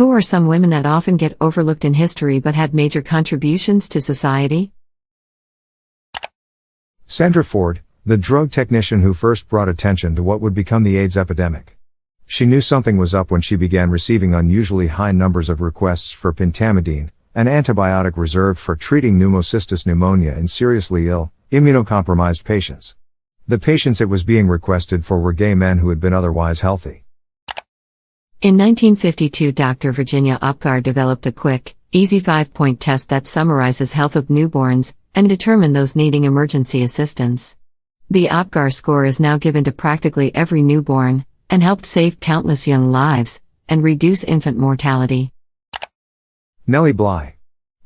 Who are some women that often get overlooked in history but had major contributions to society? Sandra Ford, the drug technician who first brought attention to what would become the AIDS epidemic. She knew something was up when she began receiving unusually high numbers of requests for pentamidine, an antibiotic reserved for treating pneumocystis pneumonia in seriously ill, immunocompromised patients. The patients it was being requested for were gay men who had been otherwise healthy. In 1952, Dr. Virginia Opgar developed a quick, easy 5-point test that summarizes health of newborns and determine those needing emergency assistance. The Opgar score is now given to practically every newborn, and helped save countless young lives, and reduce infant mortality. Nellie Bly.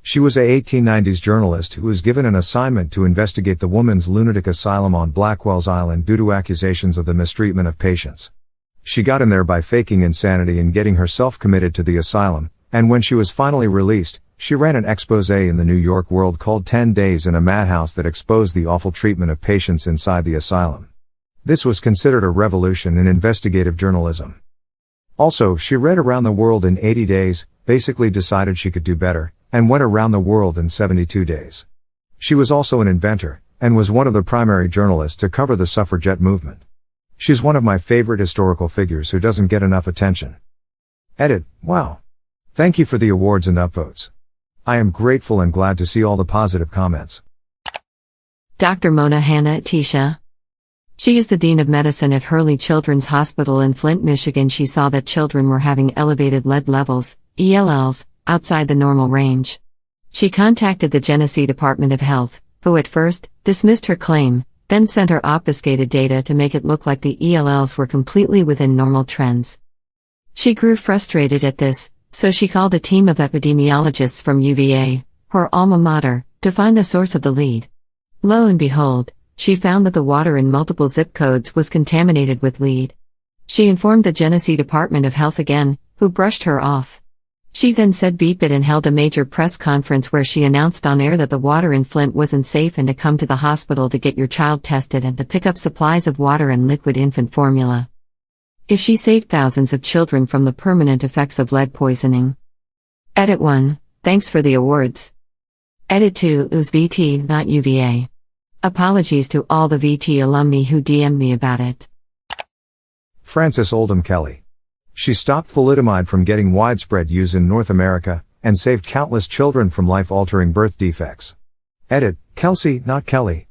She was a 1890s journalist who was given an assignment to investigate the woman's lunatic asylum on Blackwell's Island due to accusations of the mistreatment of patients. She got in there by faking insanity and getting herself committed to the asylum, and when she was finally released, she ran an exposé in the New York World called 10 Days in a Madhouse that exposed the awful treatment of patients inside the asylum. This was considered a revolution in investigative journalism. Also, she read Around the World in 80 Days, basically decided she could do better, and went around the world in 72 days. She was also an inventor, and was one of the primary journalists to cover the suffragette movement. She's one of my favorite historical figures who doesn't get enough attention. Edit. Wow. Thank you for the awards and upvotes. I am grateful and glad to see all the positive comments. Dr. Mona Hanna-Attisha. She is the Dean of Medicine at Hurley Children's Hospital in Flint, Michigan. She saw that children were having elevated lead levels, ELLs, outside the normal range. She contacted the Genesee Department of Health, who at first dismissed her claim, then sent her obfuscated data to make it look like the ELLs were completely within normal trends. She grew frustrated at this, so she called a team of epidemiologists from UVA, her alma mater, to find the source of the lead. Lo and behold, she found that the water in multiple zip codes was contaminated with lead. She informed the Genesee Department of Health again, who brushed her off. She then said beep it and held a major press conference where she announced on air that the water in Flint wasn't safe and to come to the hospital to get your child tested and to pick up supplies of water and liquid infant formula. If she saved thousands of children from the permanent effects of lead poisoning. Edit 1, thanks for the awards. Edit 2, it was VT, not UVA. Apologies to all the VT alumni who DM'd me about it. Frances Oldham Kelley. She stopped thalidomide from getting widespread use in North America, and saved countless children from life-altering birth defects. Edit, Kelsey, not Kelley.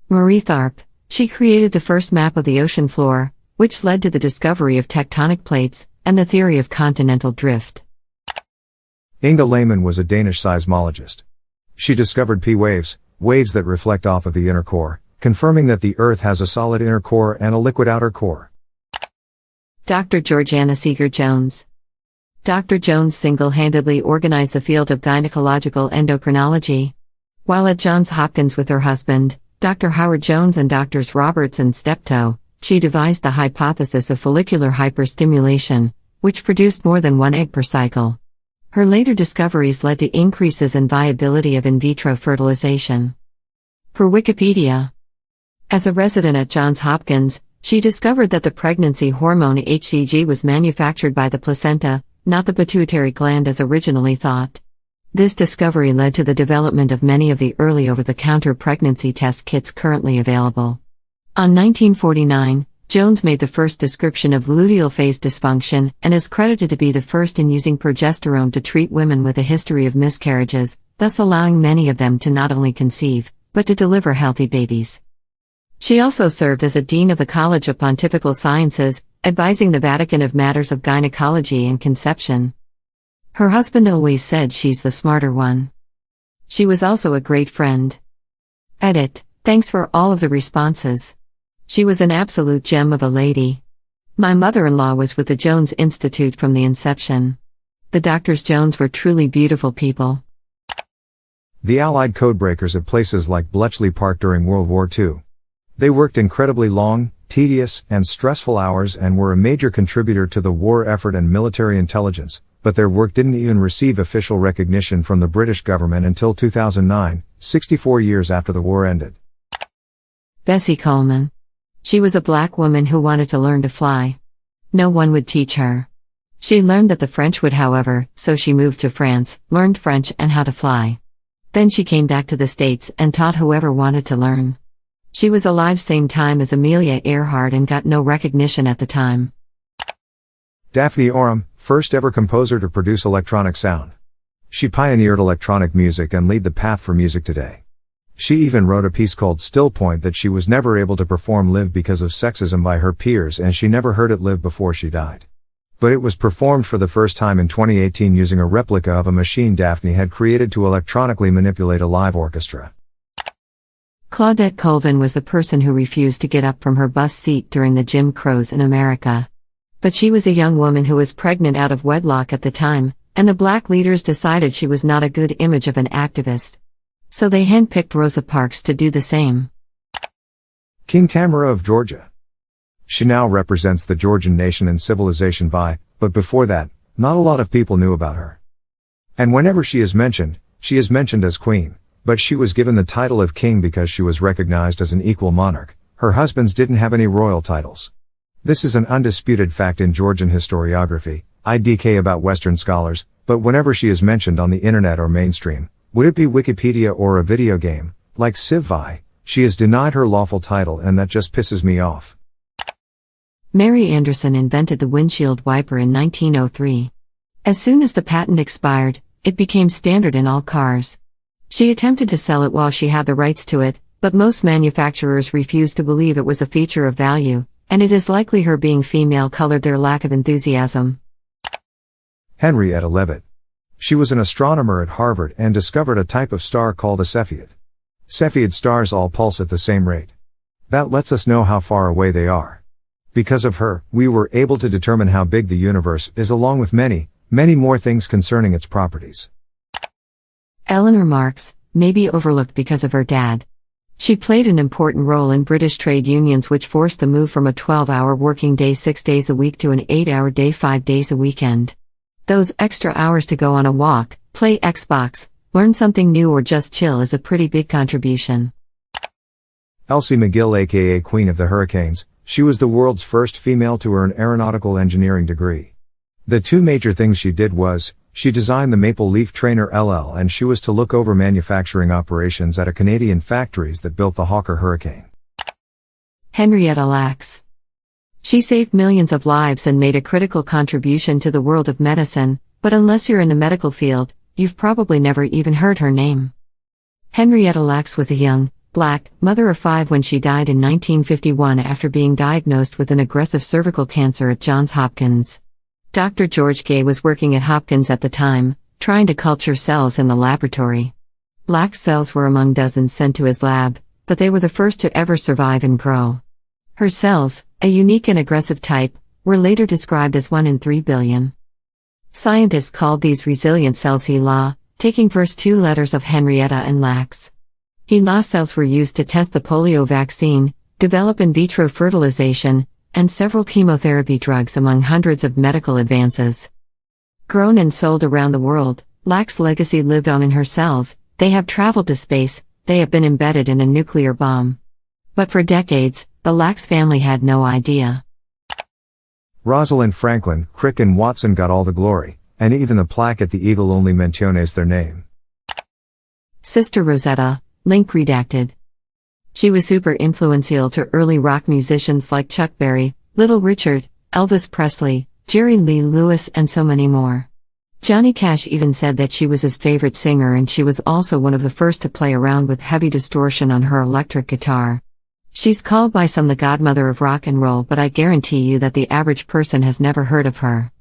Marie Tharp. She created the first map of the ocean floor, which led to the discovery of tectonic plates, and the theory of continental drift. Inge Lehmann was a Danish seismologist. She discovered P-waves, waves that reflect off of the inner core, confirming that the Earth has a solid inner core and a liquid outer core. Dr. Georgeanna Seeger Jones. Dr. Jones single-handedly organized the field of gynecological endocrinology. While at Johns Hopkins with her husband, Dr. Howard Jones and Drs. Roberts and Steptoe, she devised the hypothesis of follicular hyperstimulation, which produced more than one egg per cycle. Her later discoveries led to increases in viability of in vitro fertilization. Per Wikipedia. As a resident at Johns Hopkins, she discovered that the pregnancy hormone HCG was manufactured by the placenta, not the pituitary gland as originally thought. This discovery led to the development of many of the early over-the-counter pregnancy test kits currently available. On 1949, Jones made the first description of luteal phase dysfunction and is credited to be the first in using progesterone to treat women with a history of miscarriages, thus allowing many of them to not only conceive, but to deliver healthy babies. She also served as a dean of the College of Pontifical Sciences, advising the Vatican of matters of gynecology and conception. Her husband always said she's the smarter one. She was also a great friend. Edit, thanks for all of the responses. She was an absolute gem of a lady. My mother-in-law was with the Jones Institute from the inception. The Drs. Jones were truly beautiful people. The Allied codebreakers at places like Bletchley Park during World War II. They worked incredibly long, tedious, and stressful hours and were a major contributor to the war effort and military intelligence, but their work didn't even receive official recognition from the British government until 2009, 64 years after the war ended. Bessie Coleman. She was a black woman who wanted to learn to fly. No one would teach her. She learned that the French would, however, so she moved to France, learned French and how to fly. Then she came back to the States and taught whoever wanted to learn. She was alive same time as Amelia Earhart and got no recognition at the time. Daphne Oram, first ever composer to produce electronic sound. She pioneered electronic music and laid the path for music today. She even wrote a piece called Still Point that she was never able to perform live because of sexism by her peers, and she never heard it live before she died. But it was performed for the first time in 2018 using a replica of a machine Daphne had created to electronically manipulate a live orchestra. Claudette Colvin was the person who refused to get up from her bus seat during the Jim Crows in America. But she was a young woman who was pregnant out of wedlock at the time, and the black leaders decided she was not a good image of an activist. So they handpicked Rosa Parks to do the same. King Tamara of Georgia. She now represents the Georgian nation and civilization but before that, not a lot of people knew about her. And whenever she is mentioned as queen, but she was given the title of king because she was recognized as an equal monarch. Her husbands didn't have any royal titles. This is an undisputed fact in Georgian historiography, IDK about Western scholars, but whenever she is mentioned on the internet or mainstream, would it be Wikipedia or a video game, like Civ Vi, she is denied her lawful title, and that just pisses me off. Mary Anderson invented the windshield wiper in 1903. As soon as the patent expired, it became standard in all cars. She attempted to sell it while she had the rights to it, but most manufacturers refused to believe it was a feature of value, and it is likely her being female colored their lack of enthusiasm. Henrietta Leavitt. She was an astronomer at Harvard and discovered a type of star called a Cepheid. Cepheid stars all pulse at the same rate. That lets us know how far away they are. Because of her, we were able to determine how big the universe is, along with many, many more things concerning its properties. Eleanor Marx, may be overlooked because of her dad. She played an important role in British trade unions, which forced the move from a 12-hour working day 6 days a week to an 8-hour day 5 days a weekend. Those extra hours to go on a walk, play Xbox, learn something new, or just chill is a pretty big contribution. Elsie MacGill, aka Queen of the Hurricanes, she was the world's first female to earn aeronautical engineering degree. The two major things she did was, she designed the Maple Leaf Trainer LL, and she was to look over manufacturing operations at a Canadian factories that built the Hawker Hurricane. Henrietta Lacks. She saved millions of lives and made a critical contribution to the world of medicine, but unless you're in the medical field, you've probably never even heard her name. Henrietta Lacks was a young, black, mother of 5 when she died in 1951 after being diagnosed with an aggressive cervical cancer at Johns Hopkins. Dr. George Gay was working at Hopkins at the time, trying to culture cells in the laboratory. Lacks cells were among dozens sent to his lab, but they were the first to ever survive and grow. Her cells, a unique and aggressive type, were later described as 1 in 3 billion. Scientists called these resilient cells HeLa, taking first 2 letters of Henrietta and Lacks. HeLa cells were used to test the polio vaccine, develop in vitro fertilization, and several chemotherapy drugs, among hundreds of medical advances. Grown and sold around the world, Lacks' legacy lived on in her cells. They have traveled to space, they have been embedded in a nuclear bomb. But for decades, the Lacks family had no idea. Rosalind, Franklin, Crick and Watson got all the glory, and even the plaque at the Eagle only menciones their name. Sister Rosetta, link redacted. She was super influential to early rock musicians like Chuck Berry, Little Richard, Elvis Presley, Jerry Lee Lewis, and so many more. Johnny Cash even said that she was his favorite singer, and she was also one of the first to play around with heavy distortion on her electric guitar. She's called by some the godmother of rock and roll, but I guarantee you that the average person has never heard of her.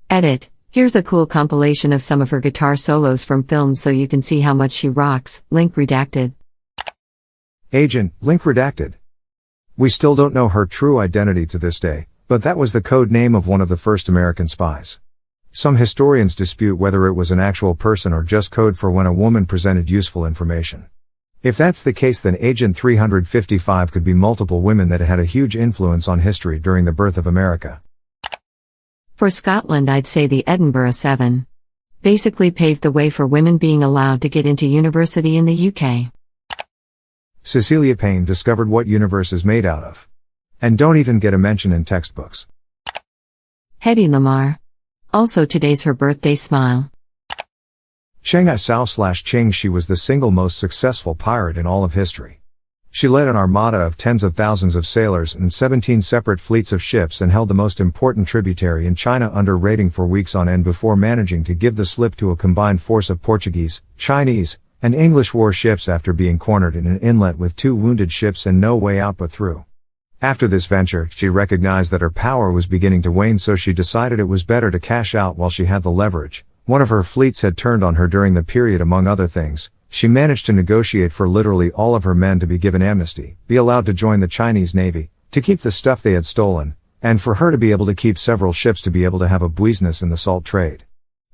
Edit. Here's a cool compilation of some of her guitar solos from films so you can see how much she rocks. Link redacted. Agent, link redacted. We still don't know her true identity to this day, but that was the code name of one of the first American spies. Some historians dispute whether it was an actual person or just code for when a woman presented useful information. If that's the case, then Agent 355 could be multiple women that had a huge influence on history during the birth of America. For Scotland, I'd say the Edinburgh 7. Basically paved the way for women being allowed to get into university in the UK. Cecilia Payne discovered what universe is made out of. And don't even get a mention in textbooks. Hedy Lamarr. Also today's her birthday. Smile. Cheng I Sao / Ching. She was the single most successful pirate in all of history. She led an armada of tens of thousands of sailors and 17 separate fleets of ships and held the most important tributary in China under raiding for weeks on end before managing to give the slip to a combined force of Portuguese, Chinese, and English warships after being cornered in an inlet with 2 wounded ships and no way out but through. After this venture, she recognized that her power was beginning to wane, so she decided it was better to cash out while she had the leverage. One of her fleets had turned on her during the period. Among other things, she managed to negotiate for literally all of her men to be given amnesty, be allowed to join the Chinese Navy, to keep the stuff they had stolen, and for her to be able to keep several ships to be able to have a business in the salt trade.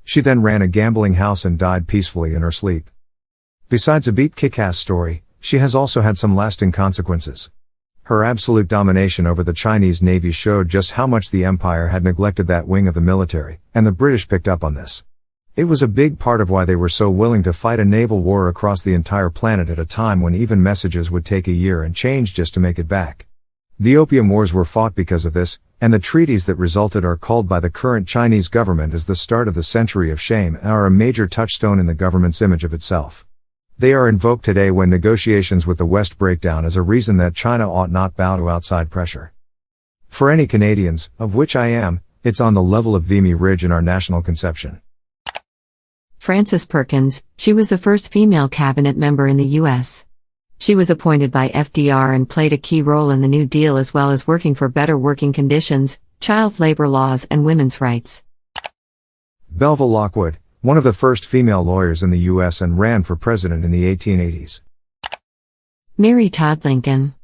She then ran a gambling house and died peacefully in her sleep. Besides a beat kick-ass story, she has also had some lasting consequences. Her absolute domination over the Chinese Navy showed just how much the Empire had neglected that wing of the military, and the British picked up on this. It was a big part of why they were so willing to fight a naval war across the entire planet at a time when even messages would take a year and change just to make it back. The Opium Wars were fought because of this, and the treaties that resulted are called by the current Chinese government as the start of the century of shame and are a major touchstone in the government's image of itself. They are invoked today when negotiations with the West break down as a reason that China ought not bow to outside pressure. For any Canadians, of which I am, it's on the level of Vimy Ridge in our national conception. Frances Perkins. She was the first female cabinet member in the U.S. She was appointed by FDR and played a key role in the New Deal as well as working for better working conditions, child labor laws and women's rights. Belva Lockwood, one of the first female lawyers in the U.S. and ran for president in the 1880s. Mary Todd Lincoln.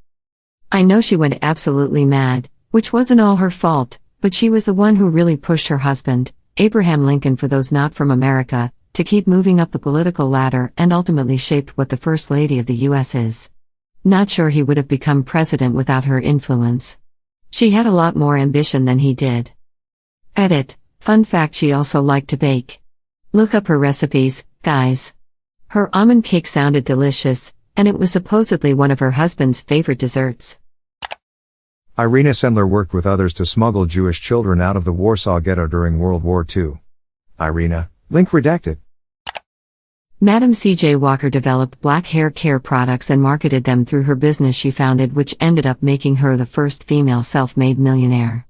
I know she went absolutely mad, which wasn't all her fault, but she was the one who really pushed her husband, Abraham Lincoln, for those not from America, to keep moving up the political ladder and ultimately shaped what the First Lady of the U.S. is. Not sure he would have become president without her influence. She had a lot more ambition than he did. Edit. Fun fact: she also liked to bake. Look up her recipes, guys. Her almond cake sounded delicious, and it was supposedly one of her husband's favorite desserts. Irena Sendler worked with others to smuggle Jewish children out of the Warsaw Ghetto during World War II. Irena, link redacted. Madam C.J. Walker developed black hair care products and marketed them through her business she founded, which ended up making her the first female self-made millionaire.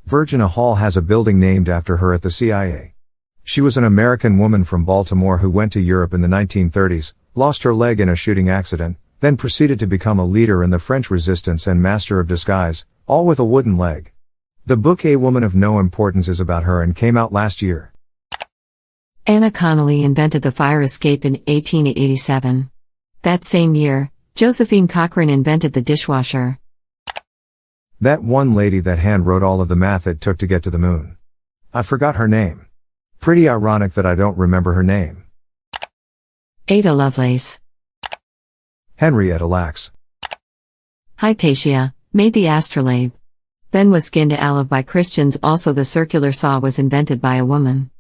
Virginia Hall has a building named after her at the CIA. She was an American woman from Baltimore who went to Europe in the 1930s, lost her leg in a shooting accident, then proceeded to become a leader in the French resistance and master of disguise, all with a wooden leg. The book A Woman of No Importance is about her and came out last year. Anna Connolly invented the fire escape in 1887. That same year, Josephine Cochrane invented the dishwasher. That one lady that hand wrote all of the math it took to get to the moon. I forgot her name. Pretty ironic that I don't remember her name. Ada Lovelace. Henrietta Lacks. Hypatia made the astrolabe. Then was skinned alive by Christians. Also, the circular saw was invented by a woman.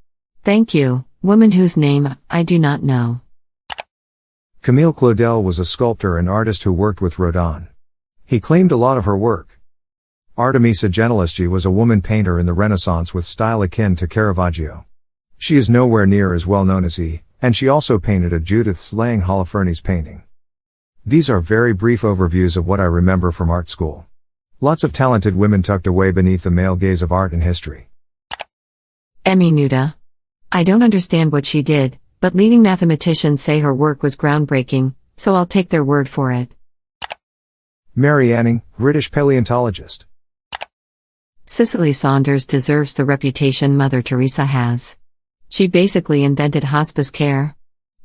Thank you, woman whose name I do not know. Camille Claudel was a sculptor and artist who worked with Rodin. He claimed a lot of her work. Artemisia Gentileschi was a woman painter in the Renaissance with style akin to Caravaggio. She is nowhere near as well known as he, and she also painted a Judith slaying Holofernes painting. These are very brief overviews of what I remember from art school. Lots of talented women tucked away beneath the male gaze of art and history. Emmy Nuda. I don't understand what she did, but leading mathematicians say her work was groundbreaking, so I'll take their word for it. Mary Anning, British paleontologist. Cicely Saunders deserves the reputation Mother Teresa has. She basically invented hospice care.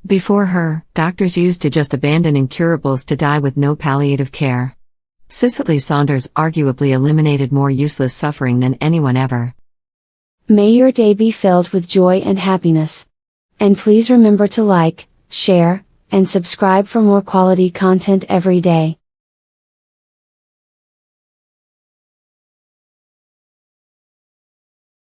Before her, doctors used to just abandon incurables to die with no palliative care. Cicely Saunders arguably eliminated more useless suffering than anyone ever. May your day be filled with joy and happiness. And please remember to like, share, and subscribe for more quality content every day.